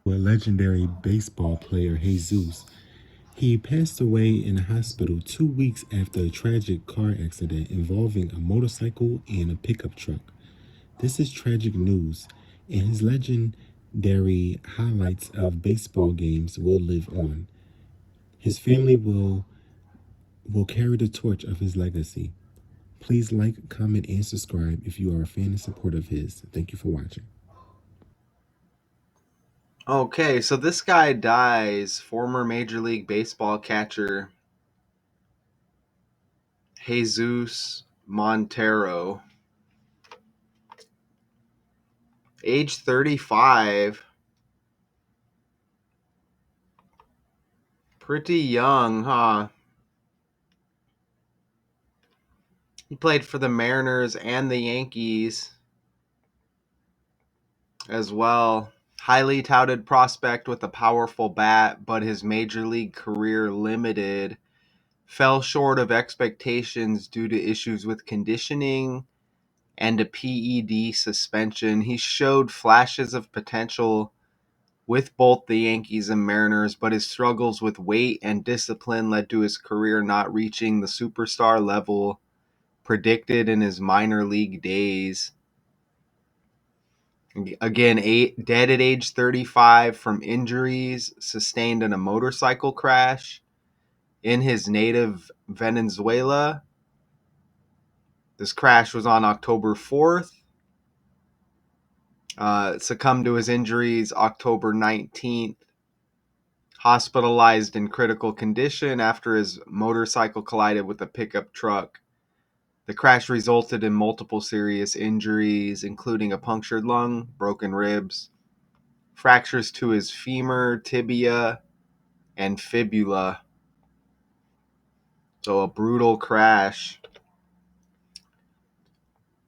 A legendary baseball player, Jesus. He passed away in a hospital 2 weeks after a tragic car accident involving a motorcycle and a pickup truck. This is tragic news, and his legendary highlights of baseball games will live on. His family will carry the torch of his legacy. Please like, comment, and subscribe if you are a fan and supporter of his. Thank you for watching. Okay, so this guy dies, former Major League Baseball catcher Jesús Montero, age 35, pretty young, huh? He played for the Mariners and the Yankees as well. Highly touted prospect with a powerful bat, but his major league career limited. Fell short of expectations due to issues with conditioning and a PED suspension. He showed flashes of potential with both the Yankees and Mariners, but his struggles with weight and discipline led to his career not reaching the superstar level predicted in his minor league days. Again, dead at age 35 from injuries sustained in a motorcycle crash in his native Venezuela. This crash was on October 4th. Succumbed to his injuries October 19th. Hospitalized in critical condition after his motorcycle collided with a pickup truck. The crash resulted in multiple serious injuries, including a punctured lung, broken ribs, fractures to his femur, tibia, and fibula. So a brutal crash.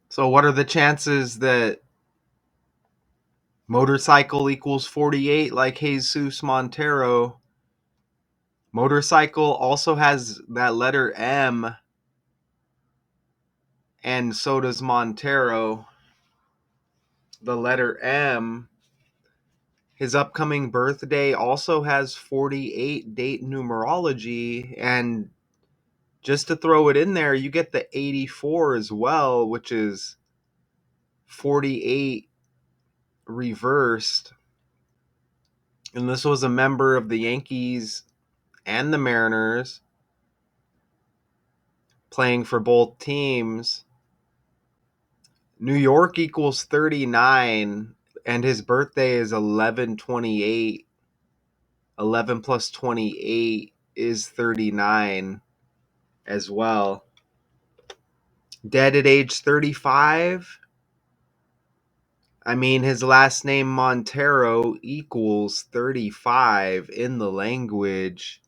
So what are the chances that motorcycle equals 48 like Jesus Montero? Motorcycle also has that letter M, and so does Montero. The letter M. His upcoming birthday also has 48 date numerology, and just to throw it in there, you get the 84 as well, which is 48 reversed. And this was a member of the Yankees and the Mariners, playing for both teams. New York equals 39, and his birthday is 11/28. 11 plus 28 is 39 as well. Dead at age 35. I mean, his last name Montero equals 35 in the language.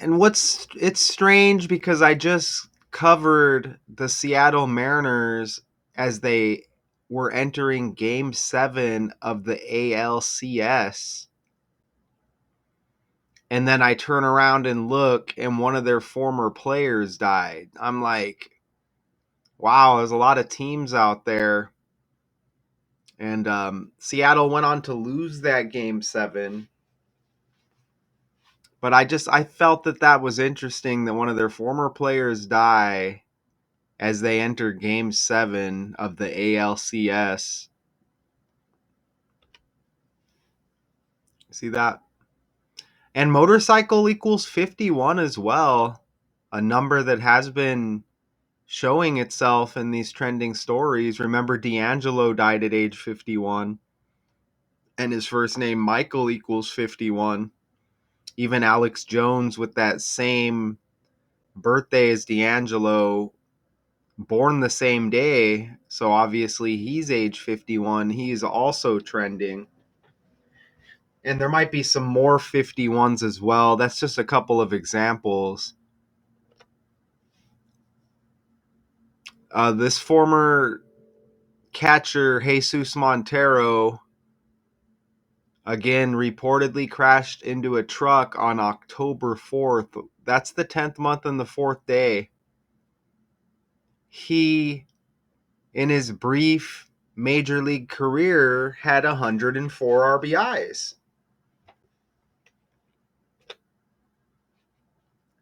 And it's strange because I just covered the Seattle Mariners as they were entering game 7 of the ALCS. And then I turn around and look and one of their former players died. I'm like, wow, there's a lot of teams out there. And Seattle went on to lose that game 7. But I felt that was interesting that one of their former players die as they enter game 7 of the ALCS. See that? And motorcycle equals 51 as well. A number that has been showing itself in these trending stories. Remember, D'Angelo died at age 51, and his first name, Michael, equals 51. Even Alex Jones, with that same birthday as D'Angelo, born the same day, so obviously he's age 51. He's also trending. And there might be some more 51s as well. That's just a couple of examples. This former catcher, Jesus Montero, again reportedly crashed into a truck on October 4th. That's the 10th month and the 4th day. He, in his brief major league career had 104 RBIs.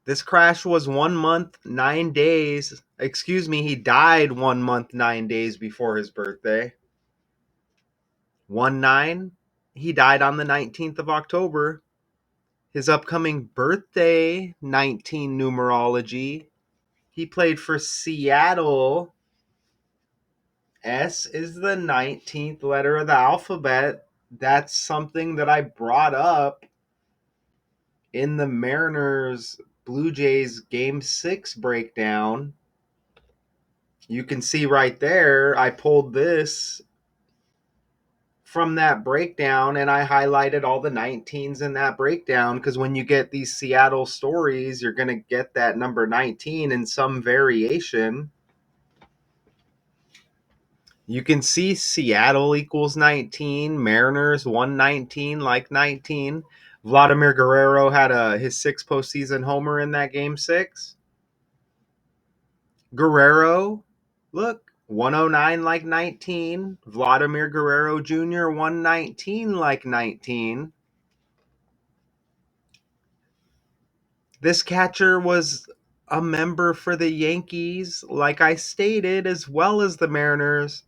This crash was 1 month, 9 days. Excuse me, he died 1 month, 9 days before his birthday. 1-9. He died on the 19th of October. His upcoming birthday, 19 numerology. He played for Seattle. S is the 19th letter of the alphabet. That's something that I brought up in the Mariners Blue Jays Game 6 breakdown. You can see right there, I pulled this from that breakdown and I highlighted all the 19s in that breakdown because when you get these Seattle stories, you're going to get that number 19 in some variation. You can see Seattle equals 19, Mariners 119 like 19. Vladimir Guerrero had his 6th postseason homer in that game 6. Guerrero, look, 109 like 19. Vladimir Guerrero Jr. 119 like 19. This catcher was a member for the Yankees, like I stated, as well as the Mariners.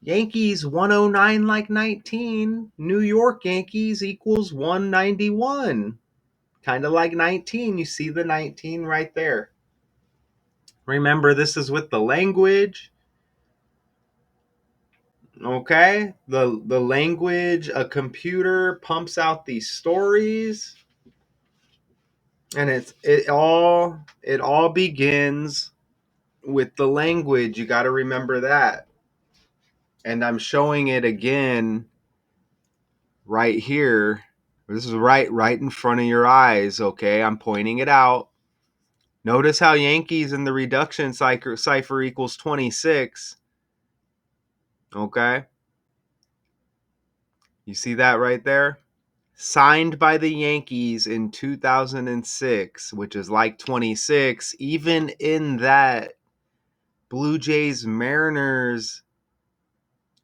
Yankees 109 like 19. New York Yankees equals 191. Kind of like 19. You see the 19 right there. Remember, this is with the language. Okay? The language, a computer pumps out these stories. And it all begins with the language. You got to remember that. And I'm showing it again right here. This is right in front of your eyes, okay? I'm pointing it out. Notice how Yankees in the reduction cipher equals 26. Okay? You see that right there? Signed by the Yankees in 2006, which is like 26. Even in that Blue Jays Mariners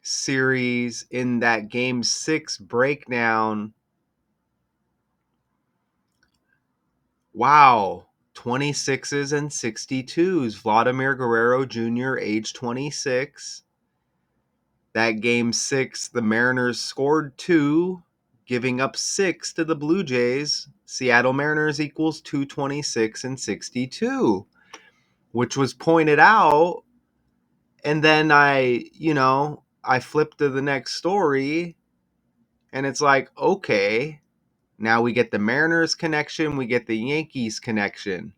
series, in that game 6 breakdown, wow, 26s and 62s. Vladimir Guerrero Jr., age 26. That game 6, the Mariners scored 2, giving up 6 to the Blue Jays. Seattle Mariners equals 226 and 62, which was pointed out. And then I flipped to the next story, and it's like, okay, now we get the Mariners connection, we get the Yankees connection.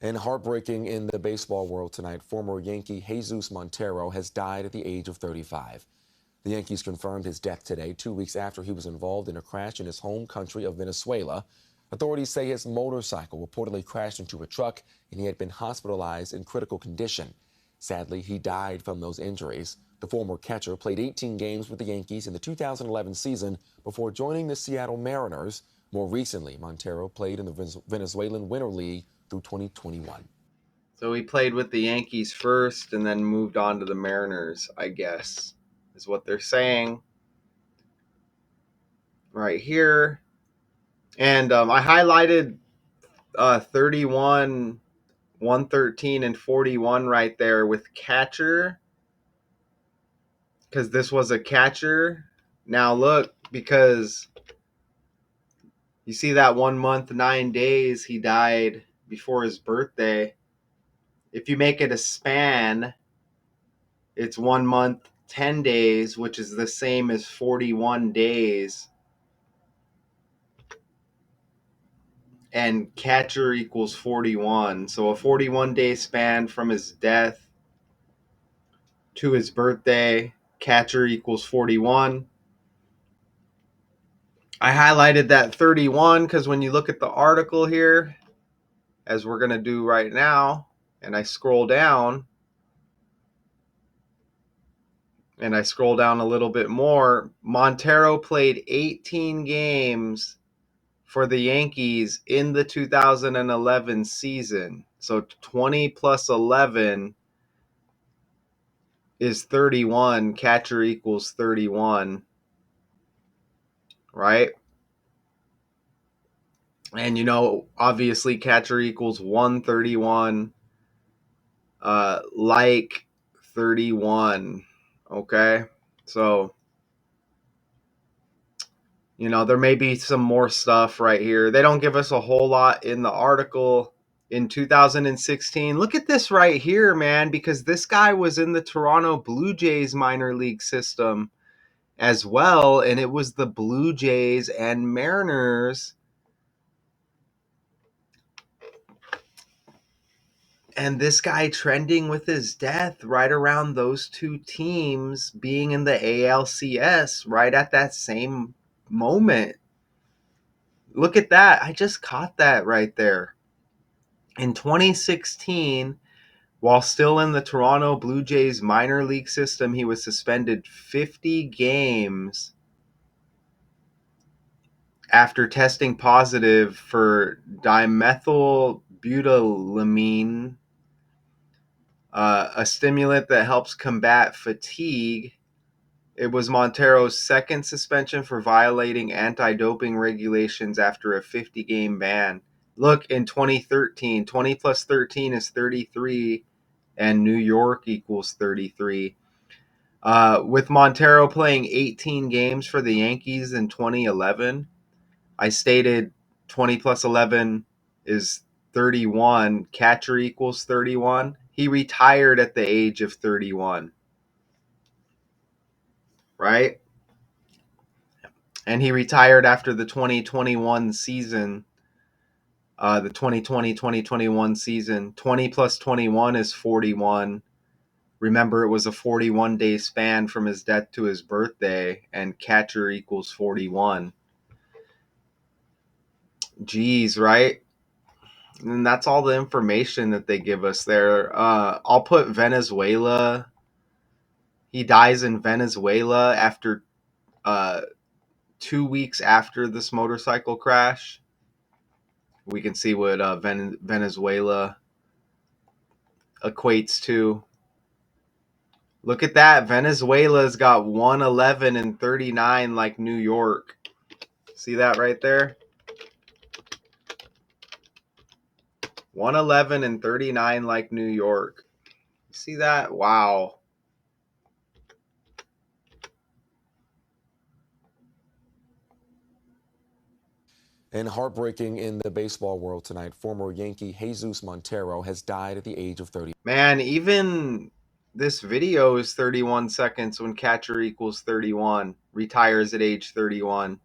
And heartbreaking in the baseball world tonight, former Yankee Jesús Montero has died at the age of 35. The Yankees confirmed his death today, 2 weeks after he was involved in a crash in his home country of Venezuela. Authorities say his motorcycle reportedly crashed into a truck and he had been hospitalized in critical condition. Sadly, he died from those injuries. The former catcher played 18 games with the Yankees in the 2011 season before joining the Seattle Mariners. More recently, Montero played in the Venezuelan Winter League through 2021. So he played with the Yankees first and then moved on to the Mariners, I guess, is what they're saying right here. And I highlighted 31, 113, and 41 right there with catcher because this was a catcher. Now look, because you see that 1 month, 9 days he died before his birthday. If you make it a span, it's 1 month, 10 days, which is the same as 41 days. And catcher equals 41. So a 41-day span from his death to his birthday, catcher equals 41. I highlighted that 31 because when you look at the article here, as we're going to do right now, and I scroll down, a little bit more, Montero played 18 games for the Yankees in the 2011 season. So 20 plus 11 is 31. Catcher equals 31, right? And, obviously catcher equals 131, like 31, okay? So, there may be some more stuff right here. They don't give us a whole lot in the article. In 2016, look at this right here, man, because this guy was in the Toronto Blue Jays minor league system as well, and it was the Blue Jays and Mariners. And this guy trending with his death right around those two teams being in the ALCS right at that same moment. Look at that. I just caught that right there. In 2016, while still in the Toronto Blue Jays minor league system, he was suspended 50 games after testing positive for dimethylbutylamine, a stimulant that helps combat fatigue. It was Montero's second suspension for violating anti-doping regulations after a 50-game ban. Look, in 2013, 20 plus 13 is 33, and New York equals 33. With Montero playing 18 games for the Yankees in 2011, I stated 20 plus 11 is 31. Catcher equals 31. He retired at the age of 31, right? And he retired after the 2021 season, the 2020-2021 season. 20 plus 21 is 41. Remember, it was a 41-day span from his death to his birthday, and catcher equals 41. Geez, right? And that's all the information that they give us there. I'll put Venezuela. He dies in Venezuela after 2 weeks after this motorcycle crash. We can see what Venezuela equates to. Look at that. Venezuela's got 111 and 39 like New York. See that right there? 111 and 39 like New York. See that? Wow. And heartbreaking in the baseball world tonight, former Yankee Jesus Montero has died at the age of 30. Man, even this video is 31 seconds when catcher equals 31. Retires at age 31.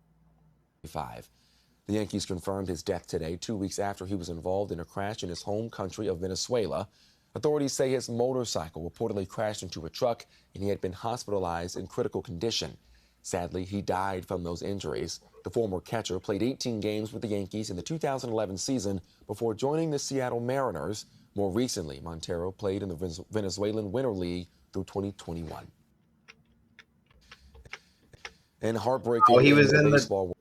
The Yankees confirmed his death today, 2 weeks after he was involved in a crash in his home country of Venezuela. Authorities say his motorcycle reportedly crashed into a truck and he had been hospitalized in critical condition. Sadly, he died from those injuries. The former catcher played 18 games with the Yankees in the 2011 season before joining the Seattle Mariners. More recently, Montero played in the Venezuelan Winter League through 2021. And heartbreaking He in was the in baseball.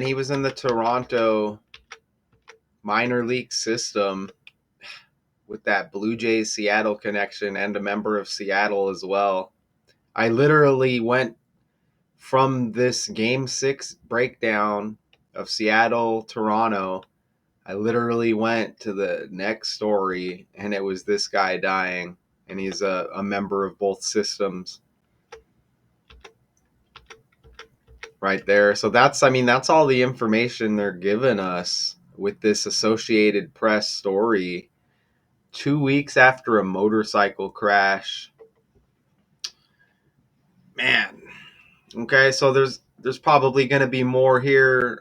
he was in the Toronto minor league system with that Blue Jays Seattle connection and a member of Seattle as well. I literally went from this game 6 breakdown of Seattle, Toronto. I literally went to the next story and it was this guy dying, and he's a member of both systems right there. So that's all the information they're giving us with this Associated Press story 2 weeks after a motorcycle crash. Man. Okay, so there's probably going to be more here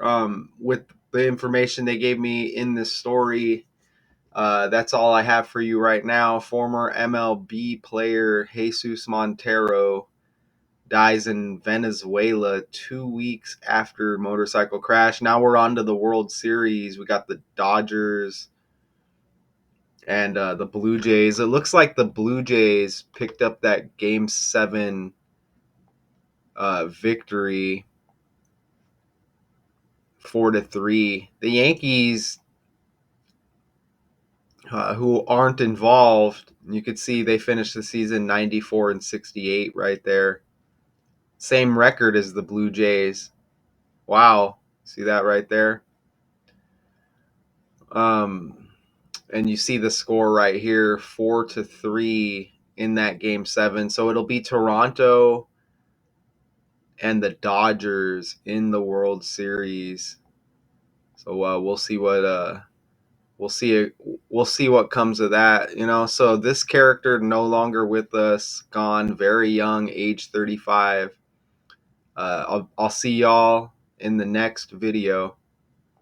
with the information they gave me in this story. That's all I have for you right now. Former MLB player Jesus Montero dies in Venezuela 2 weeks after motorcycle crash. Now we're on to the World Series. We got the Dodgers and the Blue Jays. It looks like the Blue Jays picked up that Game 7 victory 4-3. The Yankees, who aren't involved, you could see they finished the season 94-68 right there. Same record as the Blue Jays. Wow. See that right there? And you see the score right here, 4-3 in that game 7. So it'll be Toronto and the Dodgers in the World Series. So we'll see what comes of that, you know. So this character no longer with us, gone, very young, age 35. I'll see y'all in the next video.